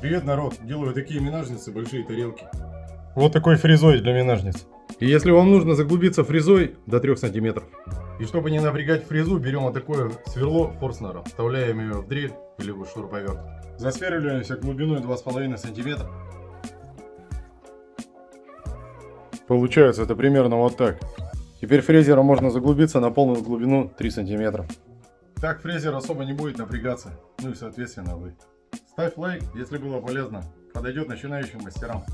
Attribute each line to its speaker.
Speaker 1: Привет, народ! Делаю такие минажницы, большие тарелки.
Speaker 2: Вот такой фрезой для минажниц.
Speaker 1: И если вам нужно заглубиться фрезой до 3 сантиметров, и чтобы не напрягать фрезу, берем вот такое сверло Форстнера, вставляем ее в дрель или в шуруповерт. Засверливаемся глубиной 2,5 сантиметра. Получается это примерно вот так. Теперь фрезером можно заглубиться на полную глубину 3 сантиметра. Так фрезер особо не будет напрягаться, ну и соответственно вы. Ставь лайк, если было полезно. Подойдет начинающим мастерам.